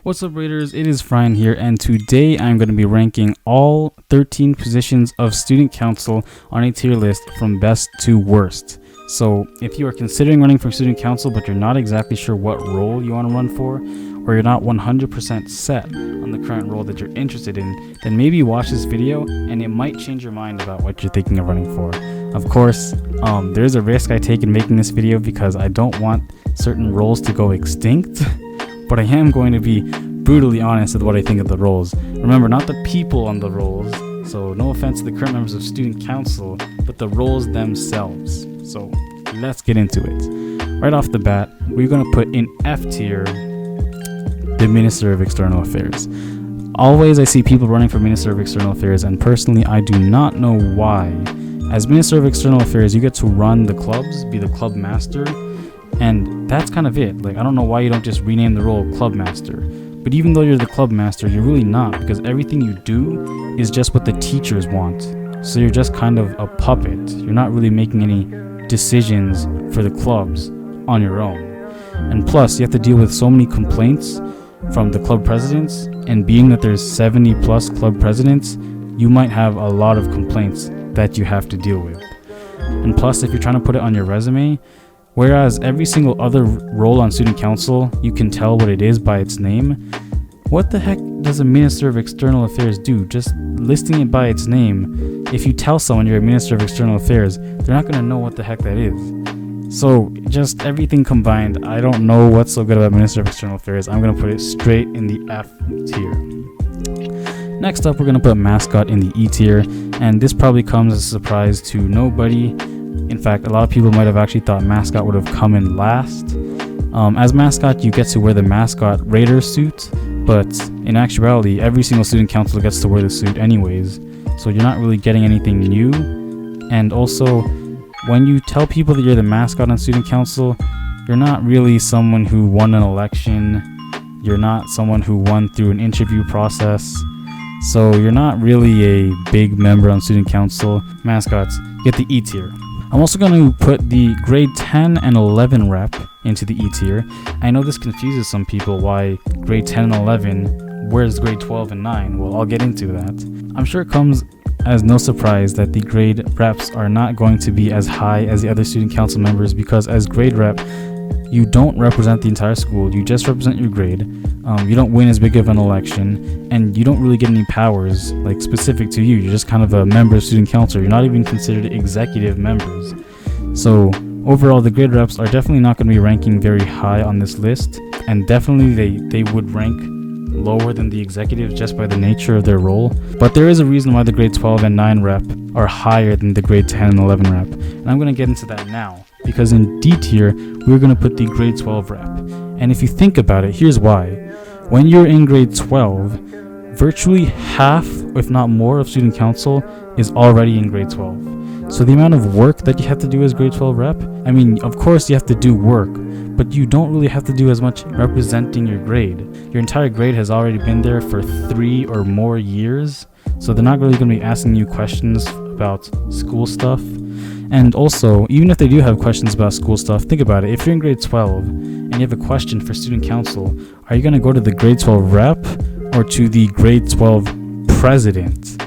What's up, Raiders? It is Frian here, and today I'm going to be ranking all 13 positions of student council on a tier list from best to worst. So if you are considering running for student council but you're not exactly sure what role you want to run for, or you're not 100% set on the current role that you're interested in, then maybe watch this video and it might change your mind about what you're thinking of running for. Of course, there's a risk I take in making this video because I don't want certain roles to go extinct. But I am going to be brutally honest with what I think of the roles. Remember, not the people on the roles, so no offense to the current members of student council, but the roles themselves. So let's get into it. Right off the bat, we're going to put in F tier the Minister of External Affairs. Always I see people running for Minister of External Affairs, and personally I do not know why. As Minister of External Affairs, you get to run the clubs, be the club master, and that's kind of it. Like, I don't know why you don't just rename the role Club Master. But even though you're the Club Master, you're really not, because everything you do is just what the teachers want. So you're just kind of a puppet. You're not really making any decisions for the clubs on your own. And plus, you have to deal with so many complaints from the club presidents, and being that there's 70 plus club presidents, you might have a lot of complaints that you have to deal with. And plus, if you're trying to put it on your resume, whereas every single other role on student council, you can tell what it is by its name, what the heck does a Minister of External Affairs do? Just listing it by its name, if you tell someone you're a Minister of External Affairs, they're not going to know what the heck that is. So just everything combined, I don't know what's so good about Minister of External Affairs. I'm going to put it straight in the F tier. Next up, we're going to put mascot in the E tier, and this probably comes as a surprise to nobody. In fact, a lot of people might have actually thought mascot would have come in last. As mascot, you get to wear the mascot Raider suit, but in actuality, every single student council gets to wear the suit anyways, so you're not really getting anything new. And also, when you tell people that you're the mascot on student council, you're not really someone who won an election, you're not someone who won through an interview process, so you're not really a big member on student council. Mascots get the E tier. I'm also going to put the grade 10 and 11 rep into the E tier. I know this confuses some people why grade 10 and 11, where's grade 12 and 9? Well, I'll get into that. I'm sure it comes as no surprise that the grade reps are not going to be as high as the other student council members, because as grade rep, you don't represent the entire school, you just represent your grade. You don't win as big of an election, and you don't really get any powers like specific to you. You're just kind of a member of student council. You're not even considered executive members. So overall, the grade reps are definitely not going to be ranking very high on this list, and definitely they would rank lower than the executives just by the nature of their role. But there is a reason why the grade 12 and 9 rep are higher than the grade 10 and 11 rep, and I'm going to get into that now, because in D tier we're going to put the grade 12 rep. And if you think about it, here's why. When you're in grade 12, virtually half, if not more, of student council is already in grade 12. So the amount of work that you have to do as grade 12 rep, I mean, of course you have to do work, but you don't really have to do as much representing your grade. Your entire grade has already been there for 3 or more years, so they're not really going to be asking you questions about school stuff. And also, even if they do have questions about school stuff, think about it. If you're in grade 12 and you have a question for student council, are you going to go to the grade 12 rep or to the grade 12 president?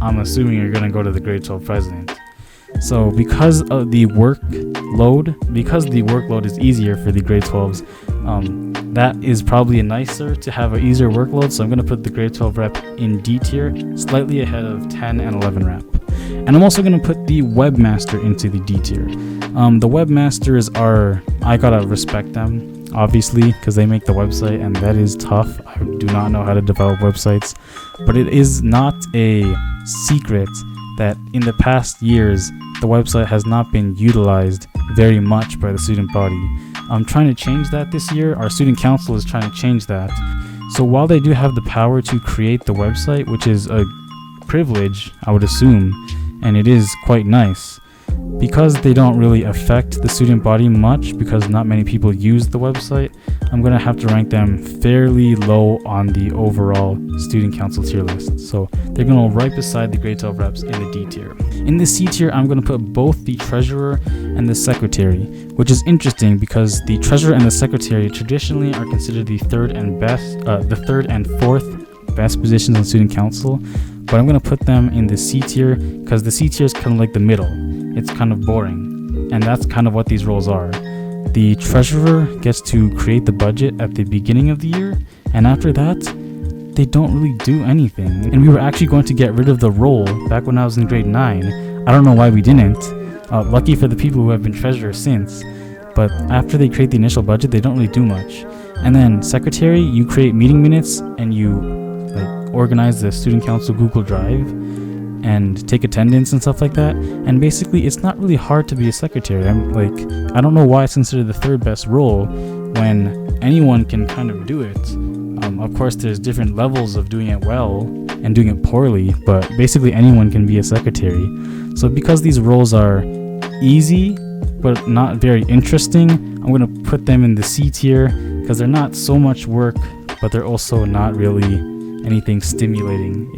I'm assuming you're going to go to the grade 12 president. So because of the workload is easier for the grade 12s, that is probably nicer to have an easier workload. So I'm going to put the grade 12 rep in D tier, slightly ahead of 10 and 11 rep. And I'm also going to put the webmaster into the D tier. The webmasters I gotta respect them, obviously, because they make the website, and that is tough. I do not know how to develop websites, but it is not a secret that in the past years, the website has not been utilized very much by the student body. I'm trying to change that this year. Our student council is trying to change that. So while they do have the power to create the website, which is a privilege, I would assume, and it is quite nice, because they don't really affect the student body much, because not many people use the website, I'm going to have to rank them fairly low on the overall student council tier list. So they're going to go right beside the grade 12 reps in the D tier. In the C tier, I'm going to put both the treasurer and the secretary, which is interesting because the treasurer and the secretary traditionally are considered the third and fourth best positions on student council. But I'm going to put them in the C tier because the C tier is kind of like the middle. It's kind of boring, and that's kind of what these roles are. The treasurer gets to create the budget at the beginning of the year, and after that, they don't really do anything. And we were actually going to get rid of the role back when I was in grade 9. I don't know why we didn't. Lucky for the people who have been treasurer since. But after they create the initial budget, they don't really do much. And then secretary, you create meeting minutes and you organize the student council Google Drive and take attendance and stuff like that. And basically, it's not really hard to be a secretary. I don't know why it's considered the third best role when anyone can kind of do it. Of course, there's different levels of doing it well and doing it poorly, but basically anyone can be a secretary. So because these roles are easy but not very interesting, I'm going to put them in the C tier because they're not so much work, but they're also not really anything stimulating.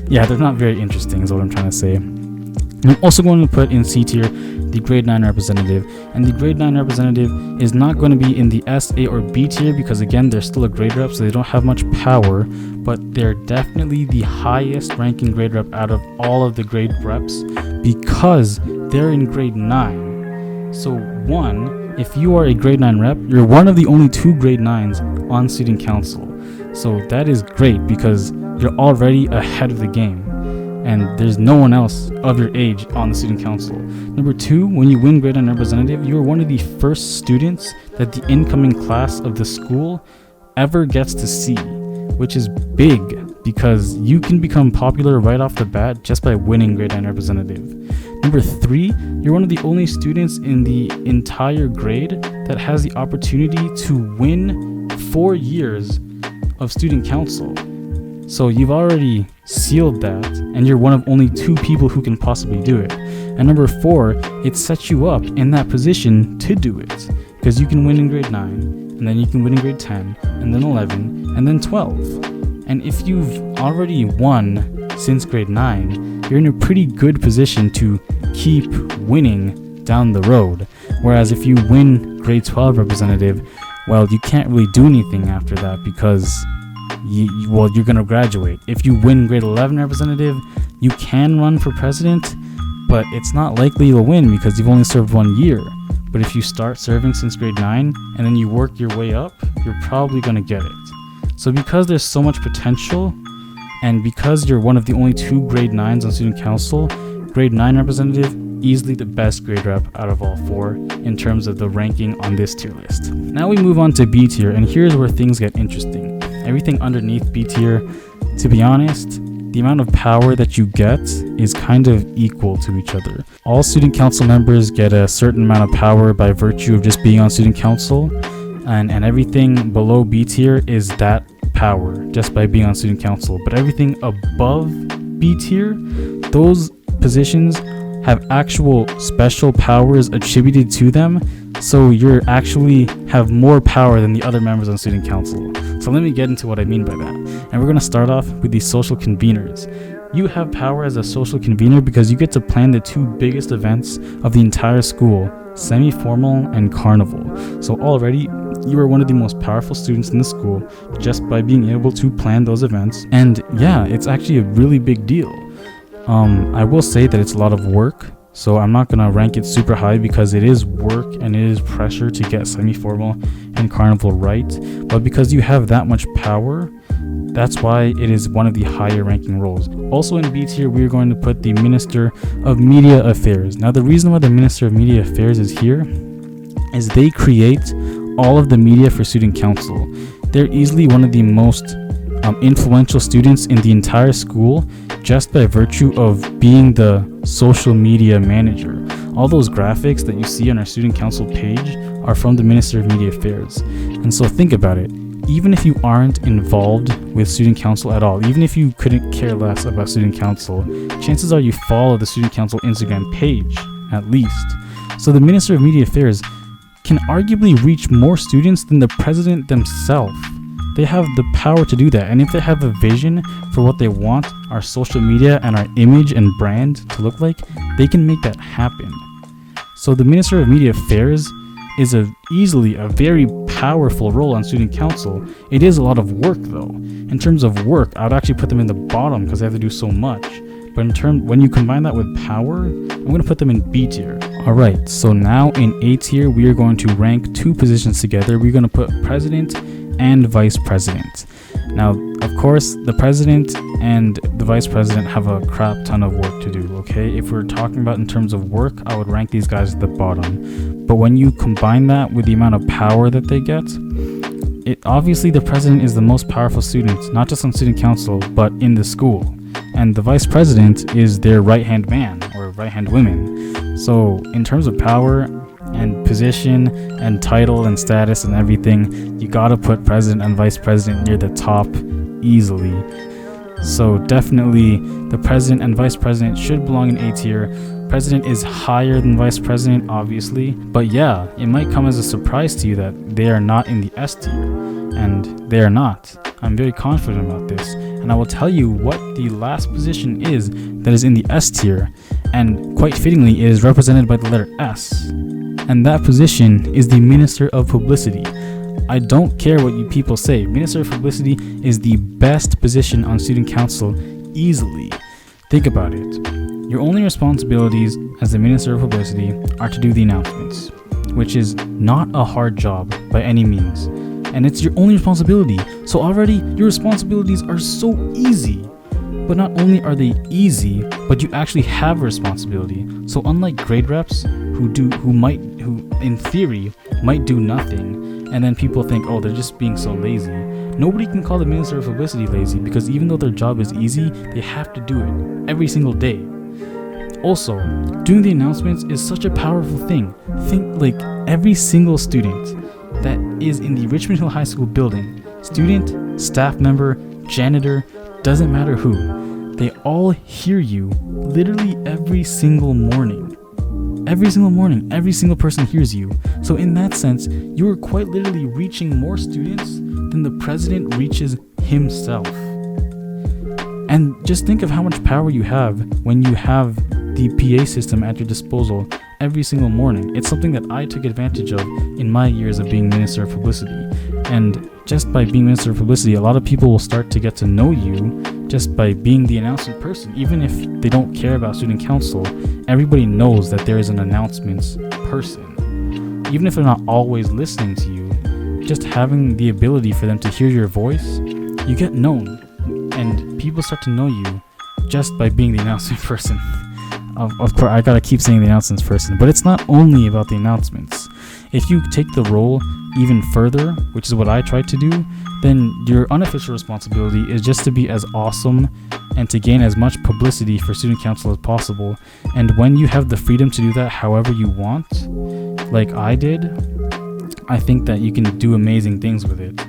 They're not very interesting is what I'm trying to say. I'm also going to put in C tier the grade 9 representative, and the grade 9 representative is not going to be in the S, A, or B tier because again they're still a grade rep, so they don't have much power, but they're definitely the highest ranking grade rep out of all of the grade reps because they're in grade 9. So if you are a grade 9 rep, you're one of the only 2 grade 9s on student council. So that is great because you're already ahead of the game and there's no one else of your age on the student council. Number 2, when you win grade 9 representative, you are one of the first students that the incoming class of the school ever gets to see, which is big because you can become popular right off the bat just by winning grade 9 representative. Number 3, you're one of the only students in the entire grade that has the opportunity to win 4 years of student council. So you've already sealed that, and you're one of only 2 people who can possibly do it. And number 4, it sets you up in that position to do it, because you can win in grade 9, and then you can win in grade 10, and then 11, and then 12. And if you've already won since grade 9, you're in a pretty good position to keep winning down the road. Whereas if you win grade 12 representative, well, you can't really do anything after that because you're going to graduate. If you win grade 11 representative, you can run for president, but it's not likely you'll win because you've only served 1 year. But if you start serving since grade 9 and then you work your way up, you're probably going to get it. So because there's so much potential, and because you're one of the only 2 grade 9s on student council, grade 9 representative, easily the best grade rep out of all 4 in terms of the ranking on this tier list. Now we move on to B tier, and here's where things get interesting. Everything underneath B tier, to be honest, the amount of power that you get is kind of equal to each other. All student council members get a certain amount of power by virtue of just being on student council, and everything below B tier is that power just by being on student council. But everything above B tier, those positions have actual special powers attributed to them, so you actually have more power than the other members on student council. So let me get into what I mean by that. And we're going to start off with the social conveners. You have power as a social convener because you get to plan the 2 biggest events of the entire school, semi-formal and carnival. So already you are one of the most powerful students in the school just by being able to plan those events. And yeah, it's actually a really big deal. I will say that it's a lot of work, so I'm not going to rank it super high because it is work and it is pressure to get semi-formal and carnival right. But because you have that much power, that's why it is one of the higher ranking roles. Also in B tier, we're going to put the Minister of Media Affairs. Now the reason why the Minister of Media Affairs is here is they create all of the media for student council. They're easily one of the most influential students in the entire school just by virtue of being the social media manager. All those graphics that you see on our student council page are from the Minister of Media Affairs. And so think about it. even if you aren't involved with student council at all, even if you couldn't care less about student council, chances are you follow the student council Instagram page, at least. So the Minister of Media Affairs can arguably reach more students than the president themselves. They have the power to do that, and if they have a vision for what they want our social media and our image and brand to look like, they can make that happen. So the Minister of Media Affairs is easily a very powerful role on student council. It is a lot of work though. In terms of work, I would actually put them in the bottom because they have to do so much. But when you combine that with power, I'm going to put them in B tier. Alright, so now in A tier, we are going to rank two positions together. We're going to put president and vice president. Now, of course, the president and the vice president have a crap ton of work to do, okay? If we're talking about in terms of work, I would rank these guys at the bottom. But when you combine that with the amount of power that they get, obviously the president is the most powerful student, not just on student council, but in the school. And the vice president is their right-hand man or right-hand woman. So in terms of power and position and title and status and everything, you gotta put president and vice president near the top easily. So definitely the president and vice president should belong in A tier. President is higher than vice president, obviously, but yeah, it might come as a surprise to you that they are not in the S tier, and they are not. I'm very confident about this, and I will tell you what the last position is that is in the S tier, and quite fittingly, it is represented by the letter S, and that position is the Minister of Publicity. I don't care what you people say. Minister of Publicity is the best position on student council, easily. Think about it. Your only responsibilities as the Minister of Publicity are to do the announcements, which is not a hard job by any means, and it's your only responsibility. So already your responsibilities are so easy. But not only are they easy, but you actually have a responsibility. So unlike grade reps who in theory might do nothing, and then people think, oh, they're just being so lazy. Nobody can call the Minister of Publicity lazy, because even though their job is easy, they have to do it every single day. Also, doing the announcements is such a powerful thing. Think like every single student that is in the Richmond Hill High School building, student, staff member, janitor, doesn't matter who, they all hear you literally every single morning. Every single morning, every single person hears you. So in that sense, you are quite literally reaching more students than the president reaches himself. And just think of how much power you have when you have the PA system at your disposal every single morning. It's something that I took advantage of in my years of being Minister of Publicity. And just by being Minister of Publicity, a lot of people will start to get to know you just by being the announcement person. Even if they don't care about student council, everybody knows that there is an announcements person. Even if they're not always listening to you, just having the ability for them to hear your voice, you get known. And people start to know you just by being the announcement person. Of course, I gotta keep saying the announcements person, but it's not only about the announcements. If you take the role even further, which is what I tried to do, then your unofficial responsibility is just to be as awesome and to gain as much publicity for student council as possible. And when you have the freedom to do that however you want, like I did, I think that you can do amazing things with it.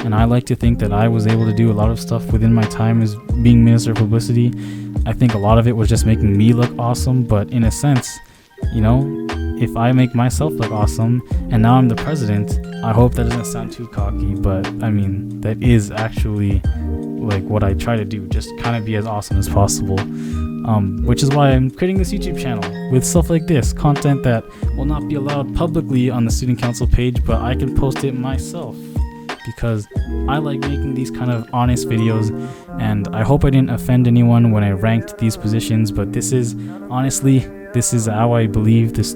And I like to think that I was able to do a lot of stuff within my time as being Minister of Publicity. I think a lot of it was just making me look awesome, but in a sense, you know, if I make myself look awesome and now I'm the president, I hope that doesn't sound too cocky, but I mean, that is actually like what I try to do, just kind of be as awesome as possible. Which is why I'm creating this YouTube channel with stuff like this, content that will not be allowed publicly on the student council page, but I can post it myself. Because I like making these kind of honest videos, and I hope I didn't offend anyone when I ranked these positions, but this is how I believe this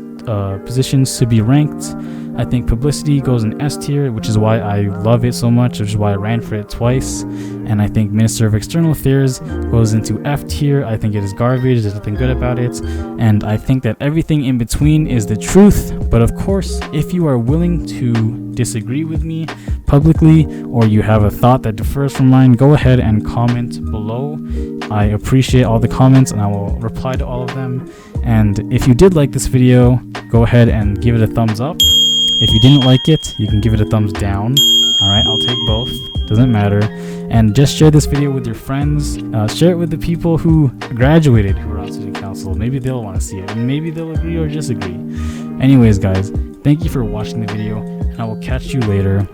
positions to be ranked. I think Publicity goes in S tier, which is why I love it so much, which is why I ran for it twice. And I think Minister of External Affairs goes into F tier. I think it is garbage, there's nothing good about it. And I think that everything in between is the truth. But of course, if you are willing to disagree with me publicly, or you have a thought that differs from mine, go ahead and comment below. I appreciate all the comments and I will reply to all of them. And if you did like this video, go ahead and give it a thumbs up. If you didn't like it, you can give it a thumbs down. Alright, I'll take both, doesn't matter. And just share this video with your friends. Share it with the people who graduated who are on student council. Maybe they'll want to see it, and maybe they'll agree or disagree. Anyways guys, thank you for watching the video, and I will catch you later.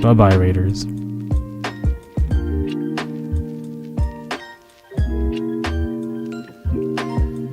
Bye bye, Raiders.